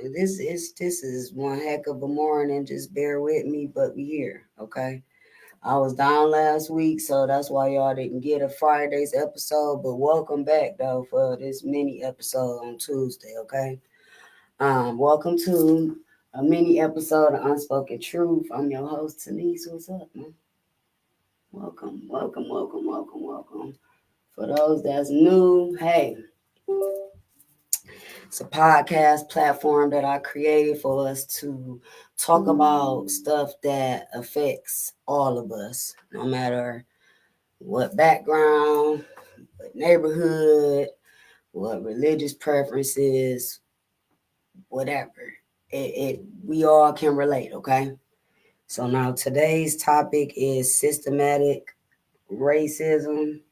This is one heck of a morning. Just bear with me, but we here, okay? I was down last week, so that's why y'all didn't get a Friday's episode. But welcome back though for this mini episode on Tuesday, okay? Welcome to a mini episode of Unspoken Truth. I'm your host, Tanise. What's up, man? Welcome, welcome, welcome, welcome, welcome. For those that's new, hey, it's a podcast platform that I created for us to talk about stuff that affects all of us, no matter what background, what neighborhood, what religious preferences, whatever. We all can relate, okay? So now today's topic is systematic racism.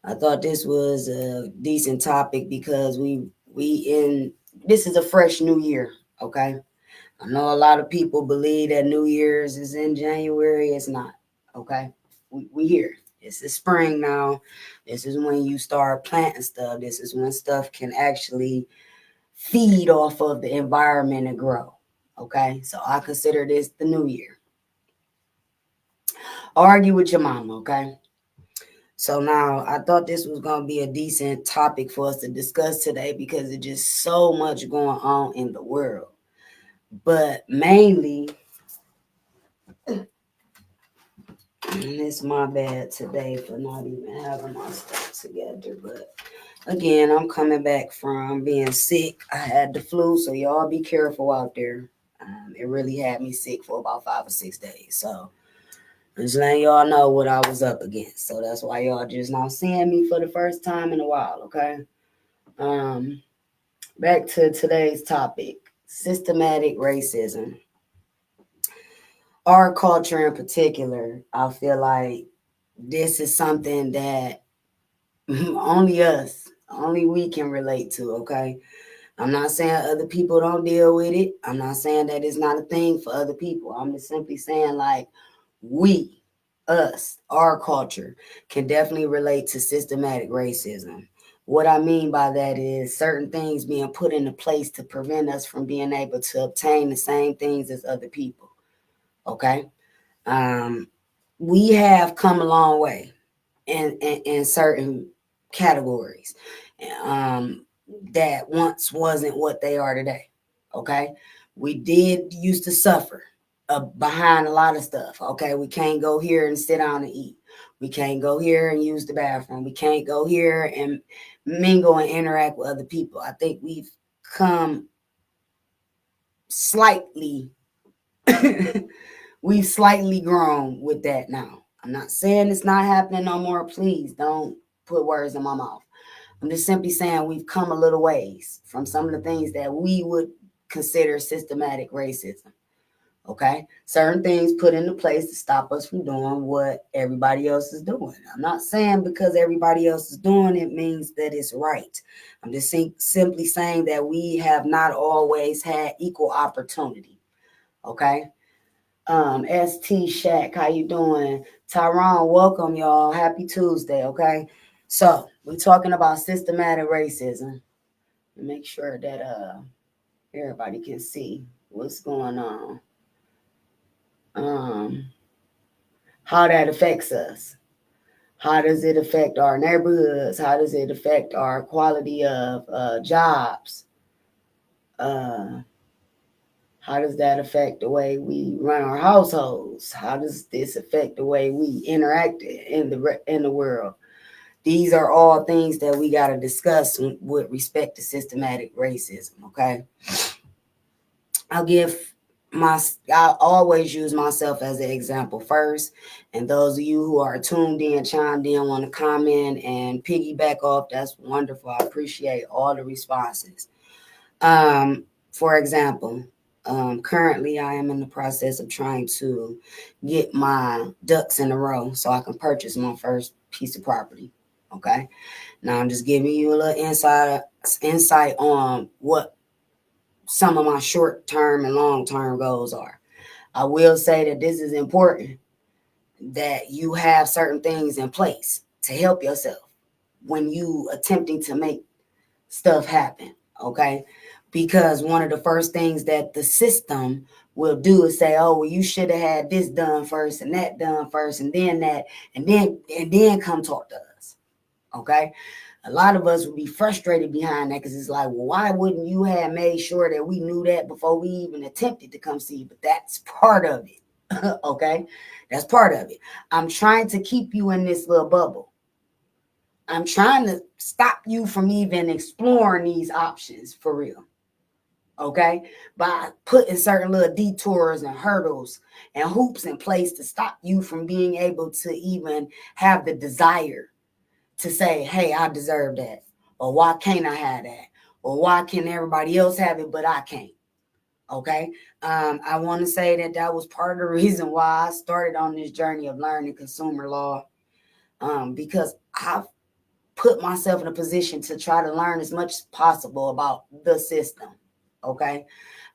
I thought this was a decent topic because we in this is a fresh new year, okay? I know a lot of people believe that New Year's is in January. It's not, okay? We here. This is spring now. This is when you start planting stuff. This is when stuff can actually feed off of the environment and grow. Okay? So I consider this the new year. Argue with your mama, okay? So now I thought this was gonna be a decent topic for us to discuss today because it's just so much going on in the world. But mainly, and it's my bad today for not even having my stuff together. But again, I'm coming back from being sick. I had the flu, so y'all be careful out there. It really had me sick for about 5 or 6 days. So just letting y'all know what I was up against. So that's why y'all just now seeing me for the first time in a while, okay? Um, Back to today's topic, systematic racism. Our culture in particular, I feel like this is something that only us, only we can relate to, okay? I'm not saying other people don't deal with it. I'm not saying that it's not a thing for other people. I'm just simply saying, like, we, us, our culture can definitely relate to systematic racism. What I mean by that is certain things being put into place to prevent us from being able to obtain the same things as other people, okay? Um, we have come a long way in certain categories um, that once wasn't what they are today. Okay, we did used to suffer behind a lot of stuff. Okay, we can't go here and sit down and eat. We can't go here and use the bathroom. We can't go here and mingle and interact with other people. I think we've come slightly we've slightly grown with that now. I'm not saying it's not happening no more. Please don't put words in my mouth. I'm just simply saying we've come a little ways from some of the things that we would consider systematic racism. Okay? Certain things put into place to stop us from doing what everybody else is doing. I'm not saying because everybody else is doing it means that it's right. I'm just simply saying that we have not always had equal opportunity. Okay? ST Shack, how you doing? Tyrone, welcome y'all. Happy Tuesday, okay? So we're talking about systematic racism. Make sure that everybody can see what's going on. Um, how that affects us. How does it affect our neighborhoods? How does it affect our quality of jobs? Uh, how does that affect the way we run our households? How does this affect the way we interact in the world? These are all things that we got to discuss with respect to systematic racism. Okay, I'll give my I always use myself as an example first, and those of you who are tuned in, chimed in, want to comment and piggyback off, that's wonderful. I appreciate all the responses. For example, currently I am in the process of trying to get my ducks in a row so I can purchase my first piece of property. Okay. Now I'm just giving you a little insight on what some of my short term and long term goals are. I will say that this is important that you have certain things in place to help yourself when you attempting to make stuff happen. Okay. Because one of the first things that the system will do is say, oh, well, you should have had this done first and that done first and then that, and then come talk to us. Okay. A lot of us would be frustrated behind that because it's like, well, why wouldn't you have made sure that we knew that before we even attempted to come see you? But that's part of it. Okay. That's part of it. I'm trying to keep you in this little bubble. I'm trying to stop you from even exploring these options for real. Okay, by putting certain little detours and hurdles and hoops in place to stop you from being able to even have the desire to say, hey, I deserve that, or why can't I have that, or why can everybody else have it but I can't. Okay, I want to say that was part of the reason why I started on this journey of learning consumer law, because I've put myself in a position to try to learn as much as possible about the system. Okay,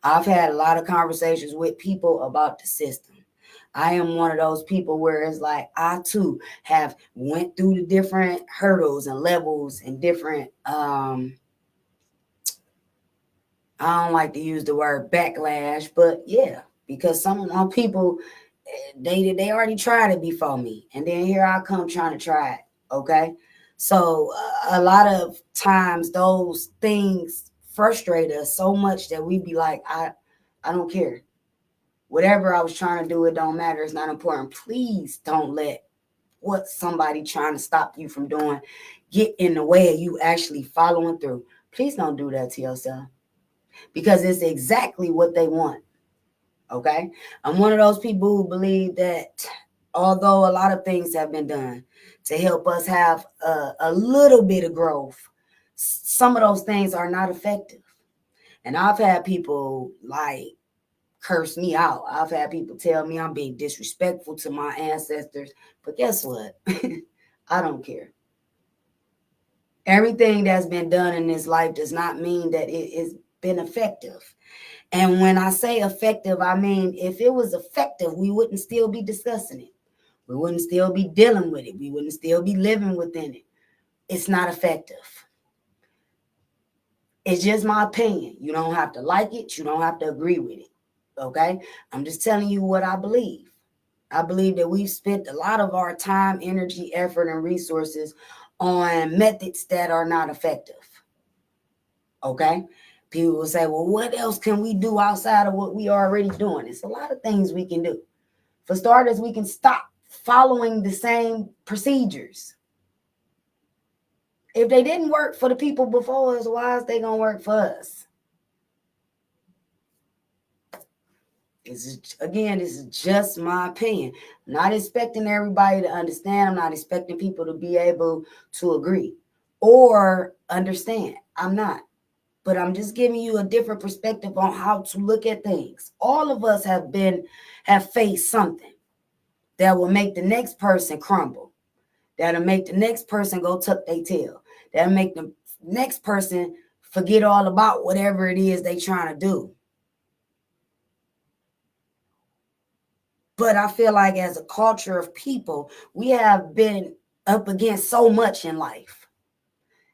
I've had a lot of conversations with people about the system. I am one of those people where it's like I too have went through the different hurdles and levels and different I don't like to use the word backlash, but yeah, because some of my people they already tried it before me, and then here I come trying to try it. Okay, so a lot of times those things frustrate us so much that we be like, I don't care. Whatever I was trying to do, it don't matter. It's not important. Please don't let what somebody trying to stop you from doing get in the way of you actually following through. Please don't do that to yourself because it's exactly what they want. Okay. I'm one of those people who believe that although a lot of things have been done to help us have a little bit of growth, some of those things are not effective. And I've had people like curse me out. I've had people tell me I'm being disrespectful to my ancestors. But guess what? I don't care. Everything that's been done in this life does not mean that it has been effective. And when I say effective, I mean if it was effective, we wouldn't still be discussing it. We wouldn't still be dealing with it. We wouldn't still be living within it. It's not effective. It's just my opinion. You don't have to like it. You don't have to agree with it. Okay? I'm just telling you what I believe. I believe that we've spent a lot of our time, energy, effort, and resources on methods that are not effective. Okay? People will say, well, what else can we do outside of what we are already doing? It's a lot of things we can do. For starters, we can stop following the same procedures. If they didn't work for the people before us, why is they going to work for us? This is just my opinion. I'm not expecting everybody to understand. I'm not expecting people to be able to agree or understand. I'm not. But I'm just giving you a different perspective on how to look at things. All of us have faced something that will make the next person crumble. That'll make the next person go tuck their tail. That'll make the next person forget all about whatever it is they trying to do. But I feel like as a culture of people, we have been up against so much in life.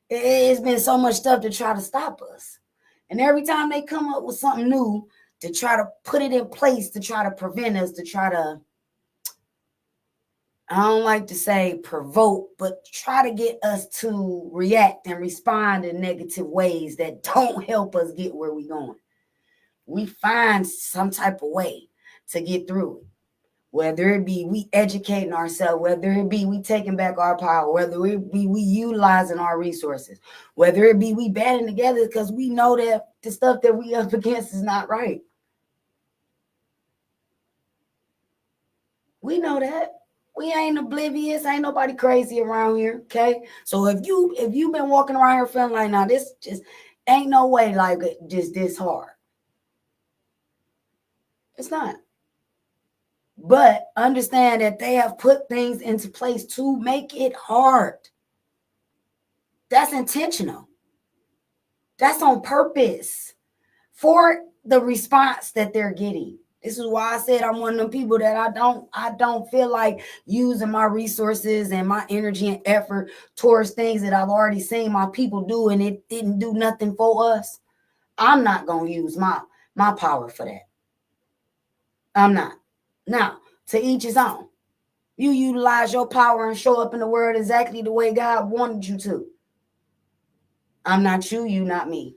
It's been so much stuff to try to stop us. And every time they come up with something new to try to put it in place, to try to prevent us, to try to, I don't like to say provoke, but try to get us to react and respond in negative ways that don't help us get where we're going. We find some type of way to get through it. Whether it be we educating ourselves, whether it be we taking back our power, whether it be we utilizing our resources, whether it be we banding together because we know that the stuff that we up against is not right. We know that. We ain't oblivious. Ain't nobody crazy around here. Okay. So if you've been walking around here feeling like, now this just ain't no way like just this hard. It's not. But understand that they have put things into place to make it hard. That's intentional. That's on purpose for the response that they're getting. This is why I said I'm one of them people that I don't feel like using my resources and my energy and effort towards things that I've already seen my people do and it didn't do nothing for us. I'm not going to use my power for that. I'm not. Now, to each his own. You utilize your power and show up in the world exactly the way God wanted you to. I'm not you, you not me.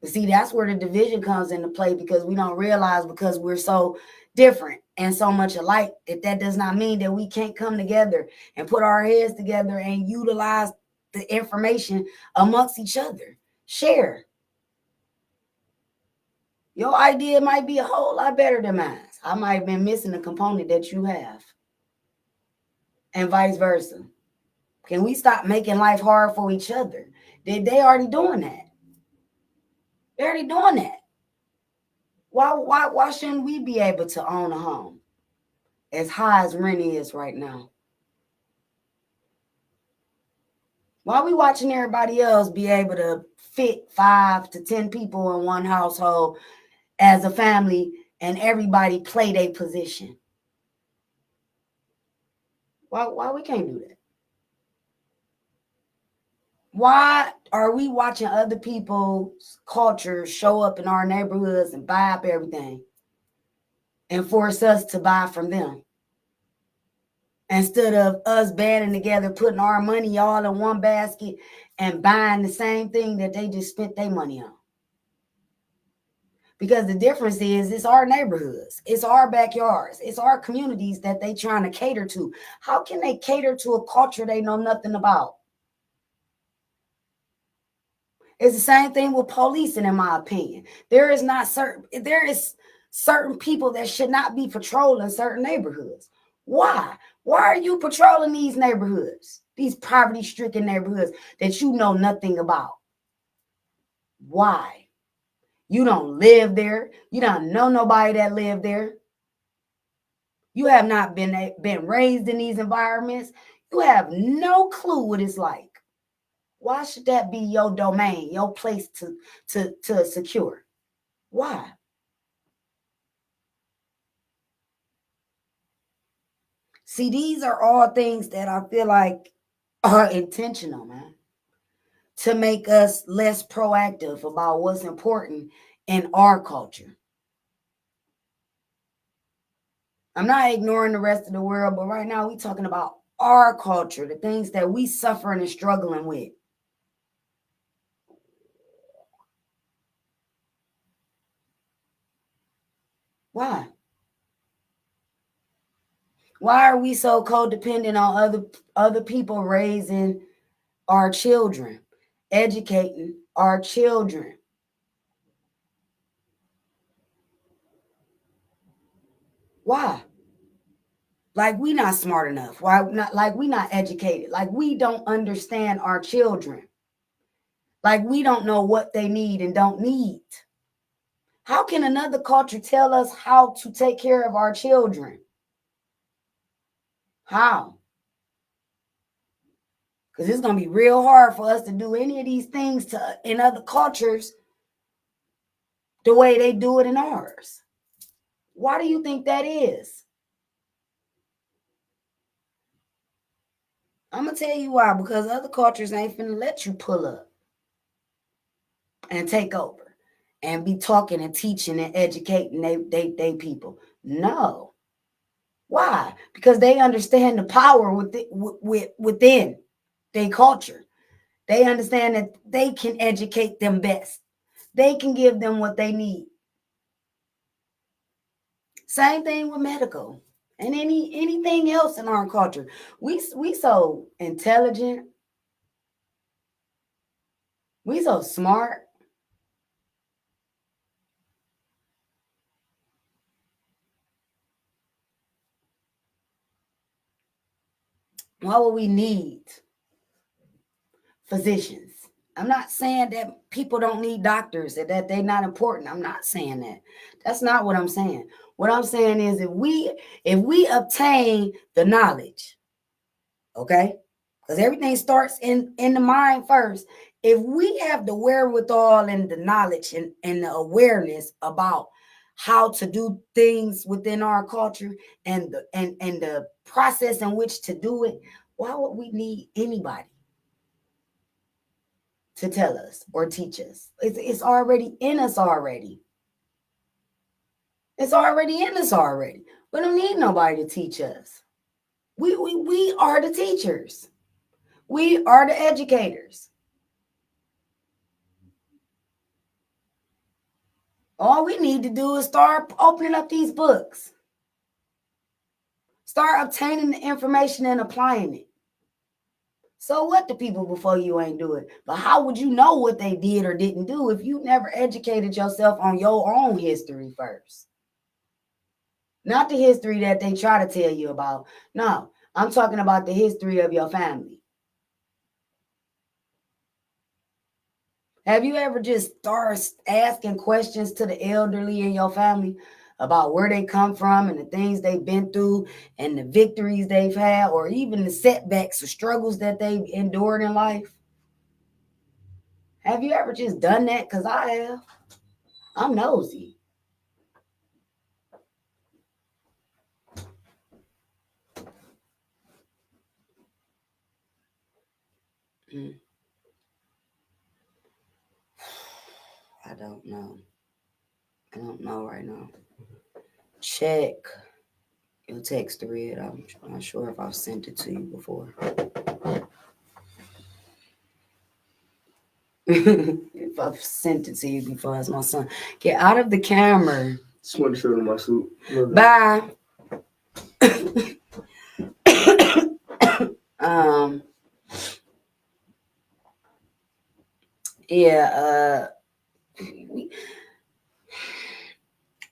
But see, that's where the division comes into play, because we don't realize, because we're so different and so much alike, that does not mean that we can't come together and put our heads together and utilize the information amongst each other. Share. Your idea might be a whole lot better than mine. I might have been missing a component that you have, and vice versa. Can we stop making life hard for each other? They already doing that. They're already doing that. Why shouldn't we be able to own a home as high as rent is right now? Why are we watching everybody else be able to fit 5 to 10 people in one household as a family, and everybody play their position? Why we can't do that? Why are we watching other people's culture show up in our neighborhoods and buy up everything and force us to buy from them, instead of us banding together, putting our money all in one basket and buying the same thing that they just spent their money on? Because the difference is, it's our neighborhoods, it's our backyards, it's our communities that they trying to cater to. How can they cater to a culture they know nothing about? It's the same thing with policing, in my opinion. There is certain people that should not be patrolling certain neighborhoods. Why? Why are you patrolling these neighborhoods, these poverty-stricken neighborhoods that you know nothing about? Why? You don't live there. You don't know nobody that live there. You have not been raised in these environments. You have no clue what it's like. Why should that be your domain, your place to secure? Why? See, these are all things that I feel like are intentional, man, to make us less proactive about what's important in our culture. I'm not ignoring the rest of the world, but right now we're talking about our culture, the things that we suffering and struggling with. Why? Why are we so codependent on other people raising our children, educating our children? Why? Like we not smart enough. Why not? Like we not educated. Like we don't understand our children. Like we don't know what they need and don't need. How can another culture tell us how to take care of our children? How? Because it's going to be real hard for us to do any of these things in other cultures the way they do it in ours. Why do you think that is? I'm going to tell you why. Because other cultures ain't finna let you pull up and take over and be talking and teaching and educating they people. No. Why? Because they understand the power within their culture. They understand that they can educate them best. They can give them what they need. Same thing with medical and anything else in our culture. We so intelligent. We so smart. Why would we need physicians? I'm not saying that people don't need doctors and that they're not important. I'm not saying that. That's not what I'm saying. What I'm saying is, if we obtain the knowledge, okay? Because everything starts in the mind first. If we have the wherewithal and the knowledge and the awareness about how to do things within our culture, and the process in which to do it, why would we need anybody? to tell us or teach us. It's already in us already. It's already in us already. We don't need nobody to teach us. We are the teachers. We are the educators. All we need to do is start opening up these books. Start obtaining the information and applying it. So what the people before you ain't do it? But how would you know what they did or didn't do if you never educated yourself on your own history first? Not the history that they try to tell you about. No, I'm talking about the history of your family. Have you ever just started asking questions to the elderly in your family about where they come from and the things they've been through and the victories they've had, or even the setbacks or struggles that they've endured in life? Have you ever just done that? Because I have. I'm nosy. I don't know. I don't know right now. Check your text thread. I'm not sure if I've sent it to you before. If I've sent it to you before, it's my son. Get out of the camera. Just want to show them my suit. Bye. Yeah,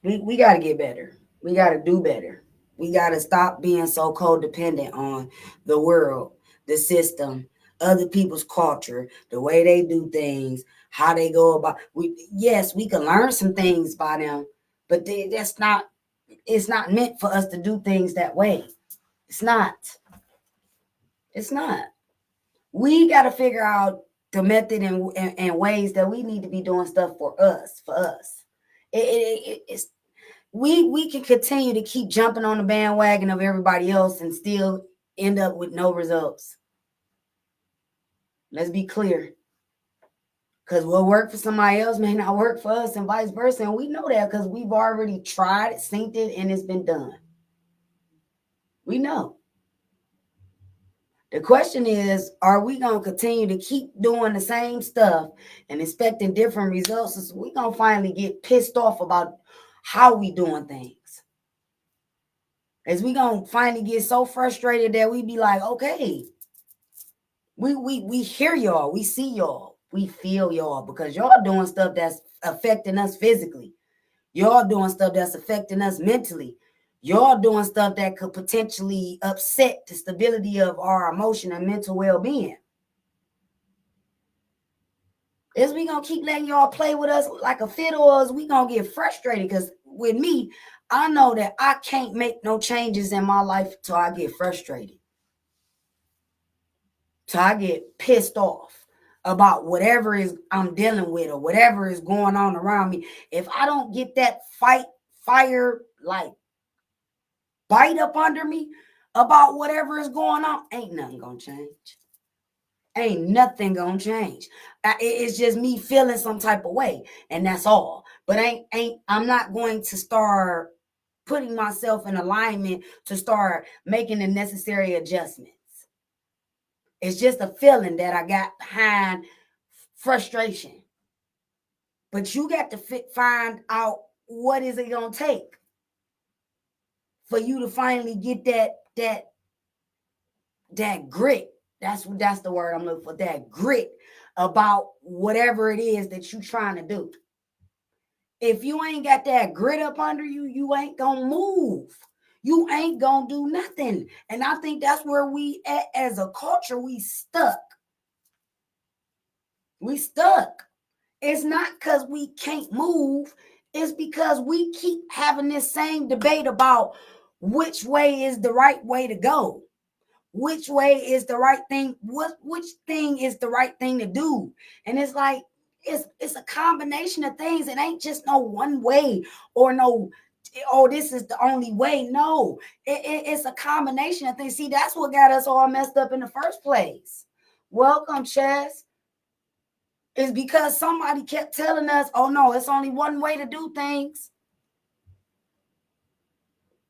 we got to get better. We got to do better. We got to stop being so codependent on the world, the system, other people's culture, the way they do things, how they go about. Yes, we can learn some things by them, but it's not meant for us to do things that way. It's not. It's not. We got to figure out the method and ways that we need to be doing stuff for us. It's we can continue to keep jumping on the bandwagon of everybody else and still end up with no results. Let's be clear. Because what worked for somebody else may not work for us and vice versa. And we know that because we've already tried it, synced it, and it's been done. We know. The question is, are we going to continue to keep doing the same stuff and expecting different results? So we're going to finally get pissed off about how we doing things. As we going to finally get so frustrated that we be like, okay, we hear y'all, we see y'all, we feel y'all, because y'all doing stuff that's affecting us physically. Y'all doing stuff that's affecting us mentally. Y'all doing stuff that could potentially upset the stability of our emotional and mental well-being. Is we gonna keep letting y'all play with us like a fiddle, or is we gonna get frustrated? Because with me, I know that I can't make no changes in my life till I get frustrated. Till I get pissed off about whatever is I'm dealing with or whatever is going on around me. If I don't get that fire, like bite up under me about whatever is going on, ain't nothing gonna change. Ain't nothing gonna change. It's just me feeling some type of way, and that's all. But I'm not going to start putting myself in alignment to start making the necessary adjustments. It's just a feeling that I got behind frustration. But you got to find out what is it gonna take for you to finally get that grit. That's the word I'm looking for. That grit about whatever it is that you're trying to do. If you ain't got that grit up under you, you ain't gonna move. You ain't gonna do nothing. And I think that's where we as a culture, we stuck. We stuck. It's not because we can't move. It's because we keep having this same debate about which way is the right way to go. Which way is the right thing? Which thing is the right thing to do? And it's like, it's a combination of things. It ain't just no one way or no, oh, this is the only way. No, it's a combination of things. See, that's what got us all messed up in the first place. Welcome, Chess. It's because somebody kept telling us, oh no, it's only one way to do things.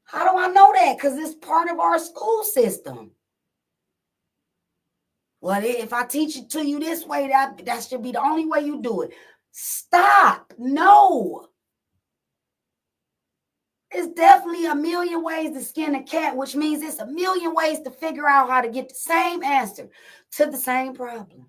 How do I know that? Because it's part of our school system. Well, if I teach it to you this way, that should be the only way you do it. Stop. No. It's definitely a million ways to skin a cat, which means it's a million ways to figure out how to get the same answer to the same problem.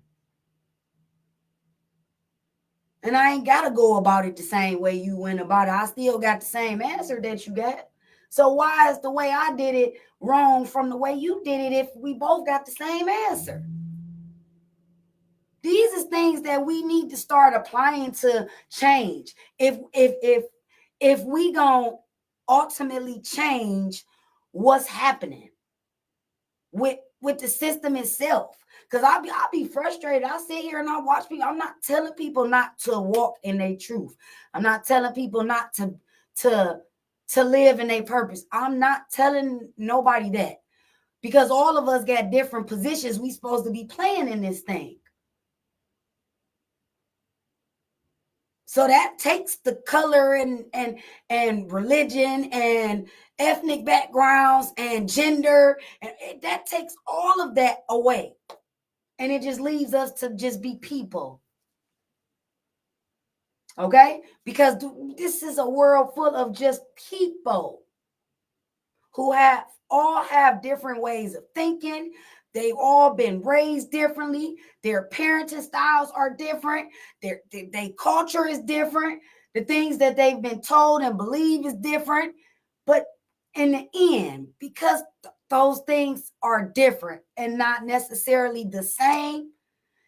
And I ain't got to go about it the same way you went about it. I still got the same answer that you got. So why is the way I did it wrong from the way you did it if we both got the same answer? These are things that we need to start applying to change. If we gonna ultimately change what's happening with the system itself. Because I'll be frustrated. I sit here and I watch people. I'm not telling people not to walk in their truth. I'm not telling people not to live in their purpose. I'm not telling nobody that. Because all of us got different positions we supposed to be playing in this thing. So that takes the color and religion and ethnic backgrounds and gender, and that takes all of that away. And it just leaves us to just be people. Okay? Because this is a world full of just people who all have different ways of thinking. They've all been raised differently. Their parenting styles are different. Their culture is different. The things that they've been told and believe is different. But in the end, because those things are different and not necessarily the same,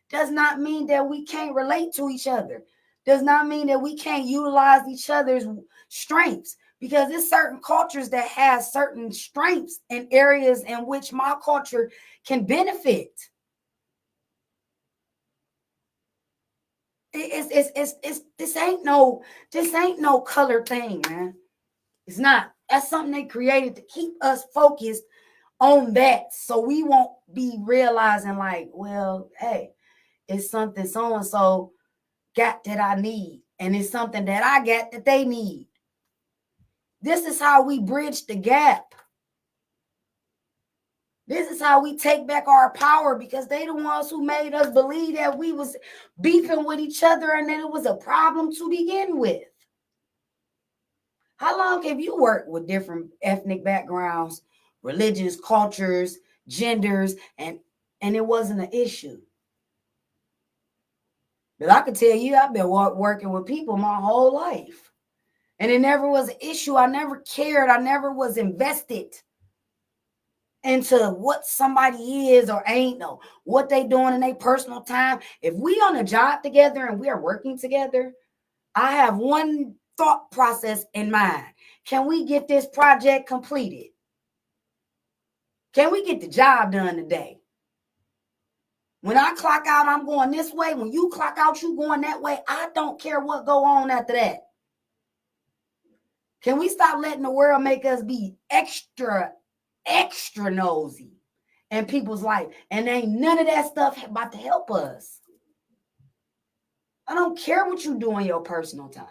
does not mean that we can't relate to each other. Does not mean that we can't utilize each other's strengths. Because there's certain cultures that have certain strengths in areas in which my culture can benefit. This ain't no color thing, man. It's not. That's something they created to keep us focused on that, so we won't be realizing like, well, hey, it's something so and so got that I need, and it's something that I got that they need. This is how we bridge the gap. This is how we take back our power, because they the ones who made us believe that we was beefing with each other and that it was a problem to begin with. How long have you worked with different ethnic backgrounds, religions, cultures, genders, and it wasn't an issue? But I can tell you, I've been working with people my whole life. And it never was an issue. I never cared. I never was invested into what somebody is or ain't, know what they doing in their personal time. If we on a job together and we are working together, I have one thought process in mind. Can we get this project completed? Can we get the job done today? When I clock out, I'm going this way. When you clock out, you going that way. I don't care what go on after that. Can we stop letting the world make us be extra nosy in people's life? And ain't none of that stuff about to help us. I don't care what you do in your personal time.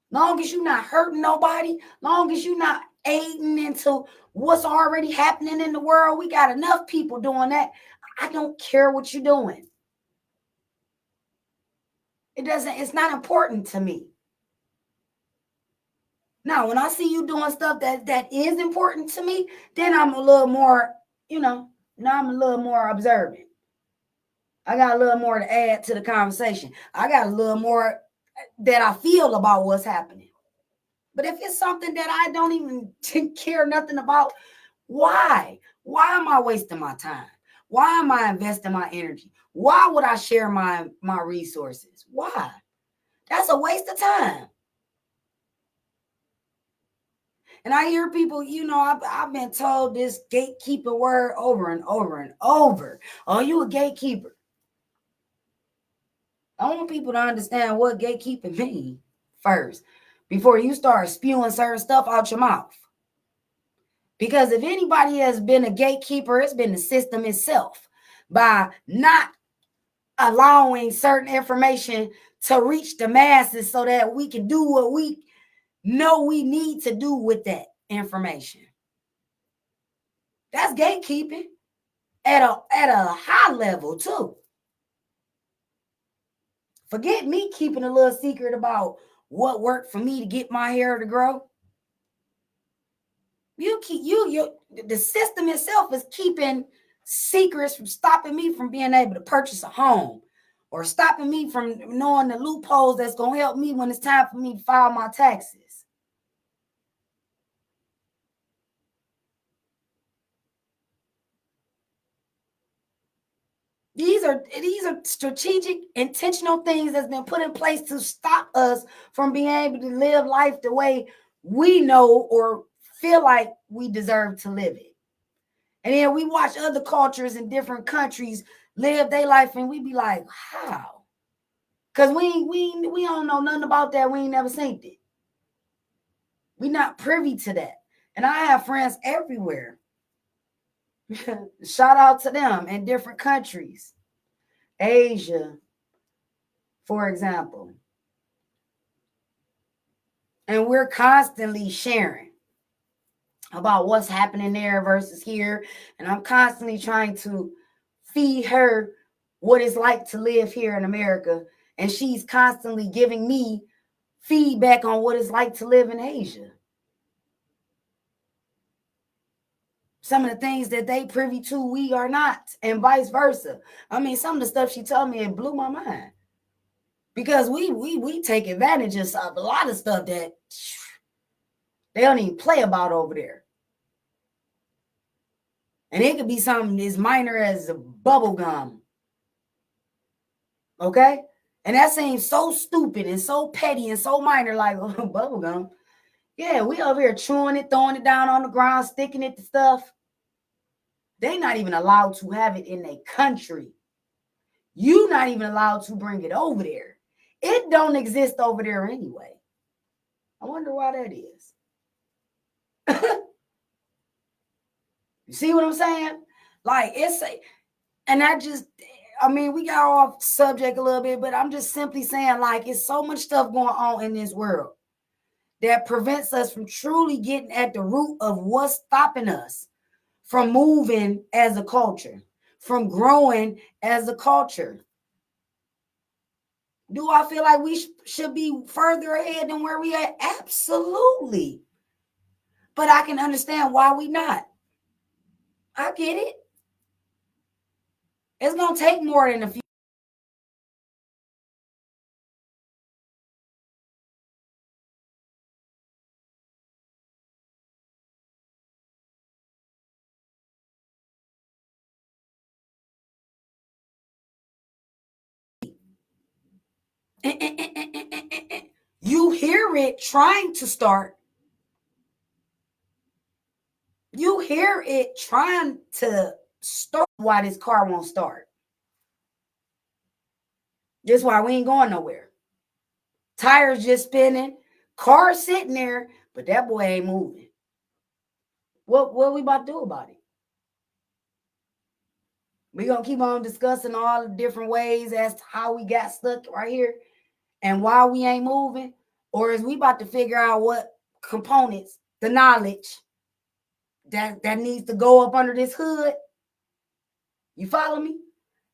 Long as you're not hurting nobody, long as you're not aiding into what's already happening in the world, we got enough people doing that. I don't care what you're doing. It's not important to me. Now, when I see you doing stuff that is important to me, then I'm a little more, now I'm a little more observant. I got a little more to add to the conversation. I got a little more that I feel about what's happening. But if it's something that I don't even care nothing about, why? Why am I wasting my time? Why am I investing my energy? Why would I share my resources? Why? That's a waste of time. And I hear people, I've been told this gatekeeper word over and over and over. Oh, you a gatekeeper. I want people to understand what gatekeeping means first, before you start spewing certain stuff out your mouth. Because if anybody has been a gatekeeper, it's been the system itself, by not allowing certain information to reach the masses so that we can do what we know we need to do with that information. That's gatekeeping at a high level too. Forget me keeping a little secret about what worked for me to get my hair to grow. The system itself is keeping secrets from stopping me from being able to purchase a home, or stopping me from knowing the loopholes that's going to help me when it's time for me to file my taxes. These are strategic, intentional things that's been put in place to stop us from being able to live life the way we know or feel like we deserve to live it. And then we watch other cultures in different countries live their life, and we be like, how? Because we don't know nothing about that. We ain't never seen it. We not privy to that. And I have friends everywhere. Shout out to them in different countries. Asia, for example. And we're constantly sharing about what's happening there versus here. And I'm constantly trying to feed her what it's like to live here in America. And she's constantly giving me feedback on what it's like to live in Asia. Some of the things that they privy to, we are not, and vice versa. I mean, some of the stuff she told me, it blew my mind. Because we take advantage of a lot of stuff that they don't even play about over there. And it could be something as minor as a bubble gum. Okay? And that seems so stupid and so petty and so minor, like bubble gum. Yeah, we over here chewing it, throwing it down on the ground, sticking it to stuff. They're not even allowed to have it in their country. You're not even allowed to bring it over there. It don't exist over there anyway. I wonder why that is. You see what I'm saying? Like, we got off subject a little bit, but I'm just simply saying, like, it's so much stuff going on in this world that prevents us from truly getting at the root of what's stopping us from moving as a culture, from growing as a culture. Do I feel like we should be further ahead than where we at? Absolutely. But I can understand why we not. I get it. It's going to take more than a few. You hear it trying to start. You hear it trying to start. Why this car won't start. That's why we ain't going nowhere. Tires just spinning. Car sitting there, but that boy ain't moving. What we about to do about it? We gonna keep on discussing all the different ways as to how we got stuck right here and why we ain't moving, or is we about to figure out what components, the knowledge that needs to go up under this hood? You follow me?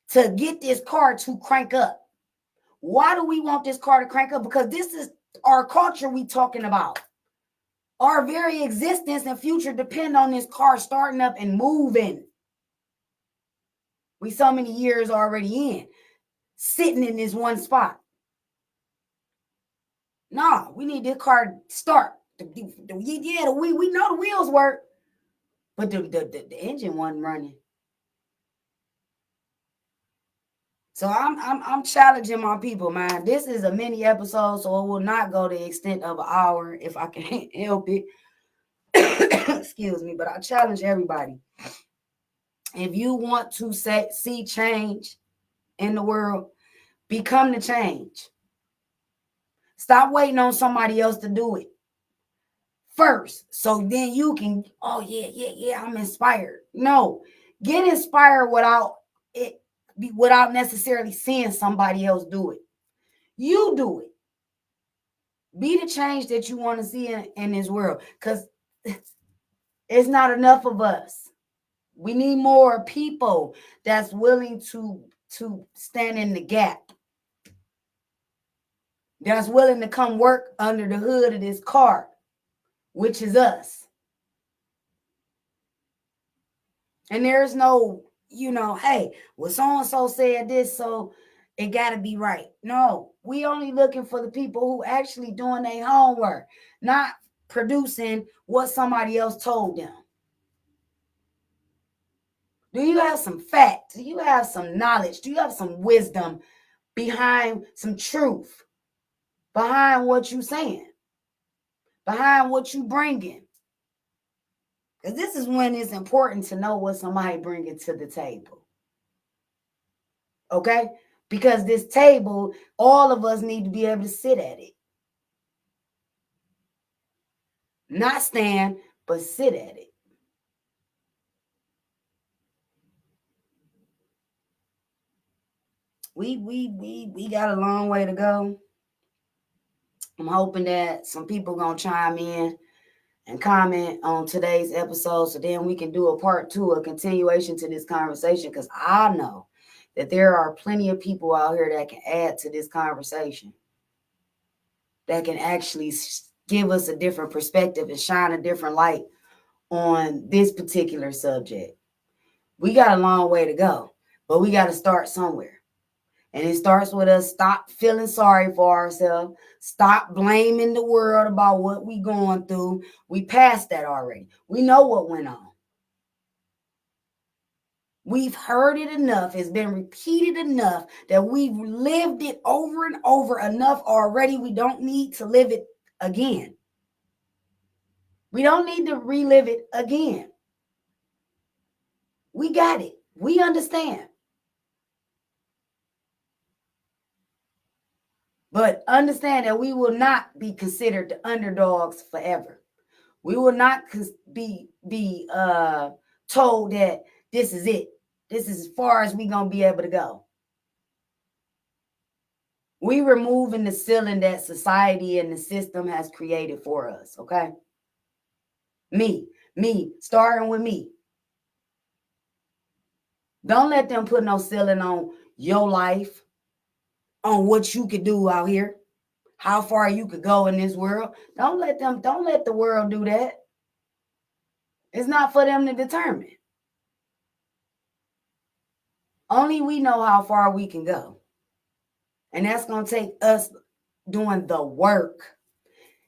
To get this car to crank up. Why do we want this car to crank up? Because this is our culture we talking about. Our very existence and future depend on this car starting up and moving. We so many years already in, sitting in this one spot. No, we need this car to start. We know the wheels work, but the engine wasn't running. So I'm challenging my people, man. This is a mini episode, so it will not go the extent of an hour if I can help it. Excuse me, but I challenge everybody. If you want to see change in the world, become the change. Stop waiting on somebody else to do it first, so then you can, oh yeah, I'm inspired. No, get inspired without it without necessarily seeing somebody else do it. You do it. Be the change that you want to see in this world, because it's not enough of us. We need more people that's willing to stand in the gap, that's willing to come work under the hood of this car, which is us. And there's no, hey, well, so-and-so said this, so it got to be right. No, we only looking for the people who actually doing their homework, not producing what somebody else told them. Do you have some facts? Do you have some knowledge? Do you have some wisdom behind some truth, behind what you saying, behind what you bringing? Because this is when it's important to know what somebody bringing to the table. Okay? Because this table, all of us need to be able to sit at it. Not stand, but sit at it. We got a long way to go. I'm hoping that some people gonna chime in and comment on today's episode, so then we can do a part 2, a continuation to this conversation, because I know that there are plenty of people out here that can add to this conversation, that can actually give us a different perspective and shine a different light on this particular subject. We got a long way to go, but we got to start somewhere. And it starts with us stop feeling sorry for ourselves. Stop blaming the world about what we going through. We passed that already. We know what went on. We've heard it enough. It's been repeated enough that we've lived it over and over enough already. We don't need to live it again. We don't need to relive it again. We got it. We understand. But understand that we will not be considered the underdogs forever. We will not be told that this is it. This is as far as we're going to be able to go. We removing the ceiling that society and the system has created for us, okay? Me, starting with me. Don't let them put no ceiling on your life, on what you could do out here, how far you could go in this world. Don't let the world do that. It's not for them to determine. Only we know how far we can go. And that's going to take us doing the work.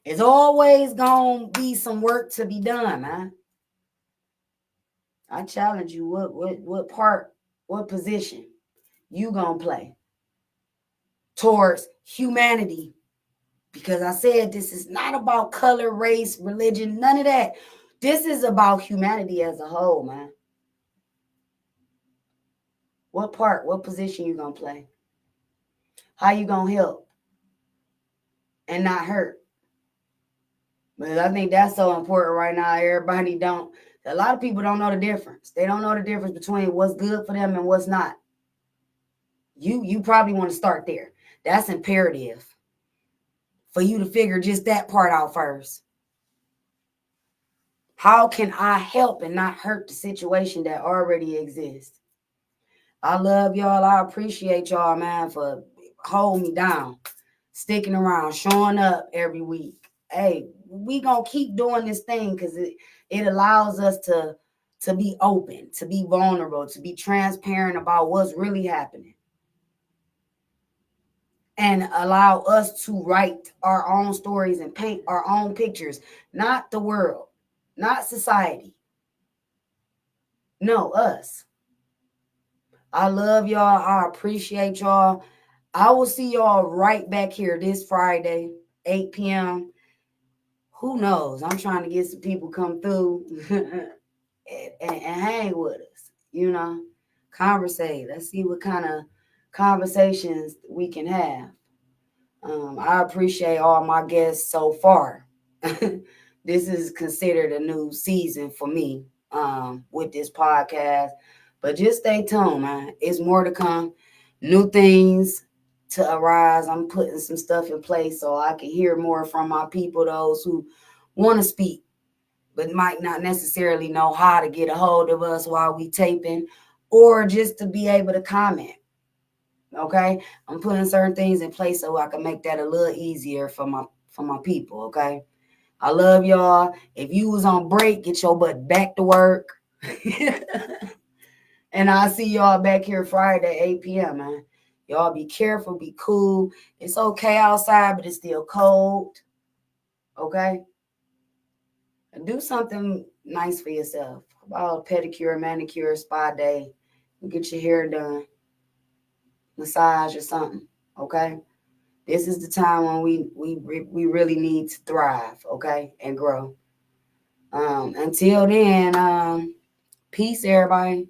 It's always going to be some work to be done, man. I challenge you, what part, what position you going to play towards humanity? Because I said this is not about color, race, religion, none of that. This is about humanity as a whole, man. What part, what position you going to play? How you going to help and not hurt? Because I think that's so important right now. A lot of people don't know the difference. They don't know the difference between what's good for them and what's not. You probably want to start there. That's imperative for you to figure just that part out first. How can I help and not hurt the situation that already exists? I love y'all. I appreciate y'all, man, for holding me down, sticking around, showing up every week. Hey, we gonna keep doing this thing because it allows us to be open, to be vulnerable, to be transparent about what's really happening, and allow us to write our own stories and paint our own pictures, not the world, not society. No, us. I love y'all. I appreciate y'all. I will see y'all right back here this Friday, 8 p.m. Who knows? I'm trying to get some people come through and hang with us, conversate. Let's see what kind of conversations we can have. I appreciate all my guests so far. This is considered a new season for me with this podcast. But just stay tuned, man. It's more to come. New things to arise. I'm putting some stuff in place so I can hear more from my people, those who want to speak, but might not necessarily know how to get a hold of us while we taping, or just to be able to comment. Okay, I'm putting certain things in place so I can make that a little easier for my people. Okay, I love y'all. If you was on break, get your butt back to work. And I'll see y'all back here Friday, 8 p.m., man. Y'all be careful, be cool. It's okay outside, but it's still cold. Okay? And do something nice for yourself. About a pedicure, manicure, spa day. Get your hair done. Massage or something. Okay? This is the time when we really need to thrive, okay? And grow. Until then, peace, everybody.